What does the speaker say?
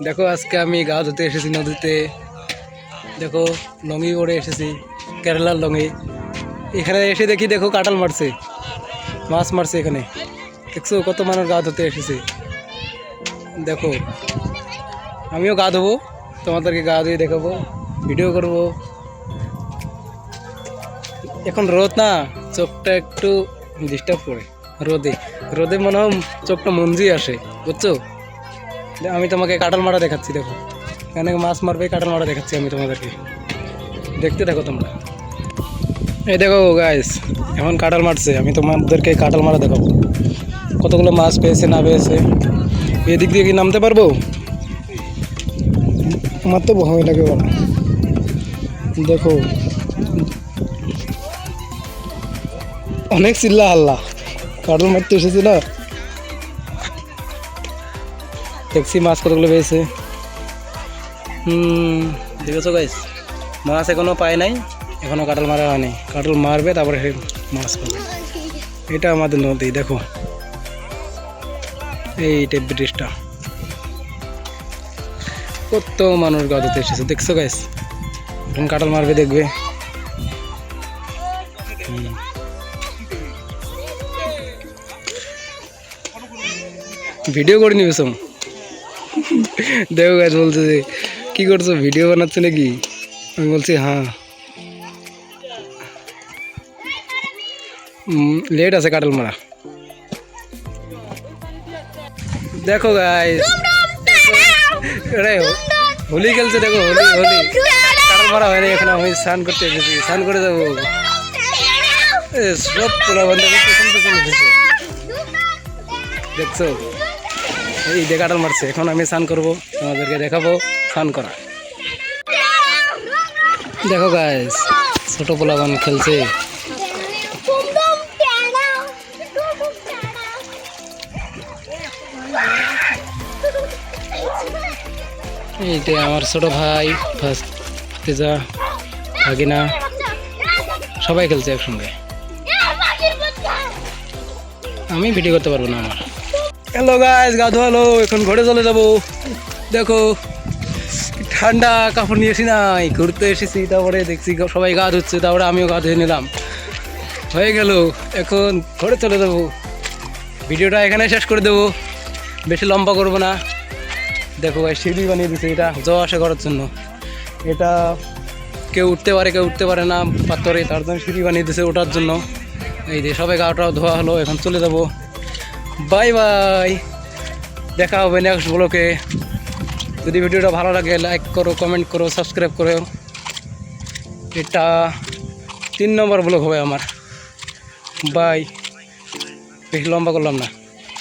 দেখো আজকে আমি গা ধুতে এসেছি নদীতে। দেখো লঙ্গি পরে এসেছি, কেরালার লঙ্গি। এখানে এসে দেখি দেখো কাঁঠাল মারছে, মাছ মারছে এখানে। দেখছো কত মানুষ গা ধুতে এসেছে। দেখো আমিও গা ধোবো, তোমাদেরকে গা ধুয়ে দেখাবো, ভিডিও করব। এখন রোদ না, চোখটা একটু ডিস্টার্ব করে। রোদে রোদে মনে হয় চোখটা মঞ্জি আসে, বুঝছো। আমি তোমাকে কাঁঠাল মারা দেখাচ্ছি। দেখো এখানে মাছ মারবে, কাঁঠাল মারা দেখাচ্ছি আমি তোমাদেরকে, দেখতে থাকো তোমরা। এই দেখো গাইস, এখন কাঁঠাল মারছে, আমি তোমাদেরকে কাঁঠাল মারা দেখাবো। কতগুলো মাছ পেয়েছে না পেয়েছে। এদিক দিয়ে কি নামতে পারবো? আমার তো ভয় লাগে বলো। দেখো অনেক চিল্লা হাল্লা, কাঁঠাল মারতে এসেছি না। দেখছি মাছ কতগুলো পেয়েছে। দেখেছো গাইস, মাছ এখনো পায় নাই, এখনো কাঁঠাল মারা হয়নি। কাঁঠাল মারবে তারপরে মাছ পাবে। এটা আমাদের নদী। দেখো এইটা ব্রিজটা, কত মানুষ গা ধুতে এসেছে। দেখছো গাইস, এখন কাঁঠাল মারবে, দেখবে। ভিডিও করে নিবে সব। দেখো গাইস, বলছে যে কি করছো, ভিডিও বানাচ্ছে নাকি? আমি বলছি হ্যাঁ। লেট আছে কাঁঠাল মারা। দেখো গাইস, হোলি খেলছে। দেখো হোলি হোলি, কাঁঠাল মারা হয়নি এখন। আমি স্নান করতে এসেছি, স্নান করে যাবো। সব পোলা বন্ধ করতে দেখছো, এই যে কাঁঠাল মারছে। এখন আমি স্নান করবো, তোমাদেরকে দেখাবো স্নান করা। দেখো গাইস, ছোট পোলাগন খেলছে। এইটা আমার ছোট ভাই, ভাতিজা, ভাগিনা, সবাই খেলছে একসঙ্গে। আমি ভিডিও করতে পারবো না আমার। হ্যালো গাইস, গা ধোয়ালো, এখন ঘরে চলে যাবো। দেখো ঠান্ডা, কাপড় নিয়ে এসি নাই, ঘুরতে এসেছি। তারপরে দেখছি সবাই গা ধুচ্ছে, তারপরে আমিও গা ধুয়ে নিলাম। হয়ে গেল, এখন ঘরে চলে যাবো। ভিডিওটা এখানে শেষ করে দেবো, বেশি লম্বা করবো না। দেখো ভাই, সিঁড়ি বানিয়ে দিচ্ছে, এটা জল আসে করার জন্য। এটা কেউ উঠতে পারে, কেউ উঠতে পারে না পাথরে, তার জন্য সিঁড়ি বানিয়ে দিচ্ছে ওঠার জন্য। এই যে সবাই গাটাও ধোয়া হলো, এখন চলে যাব। বাই বাই, দেখা হবে নেক্সট ব্লগে। যদি ভিডিওটা ভালো লাগে লাইক করো, কমেন্ট করো, সাবস্ক্রাইব করো। এটা 3 নম্বর ব্লগ হবে আমার। বাই, বেশি লম্বা করলাম না।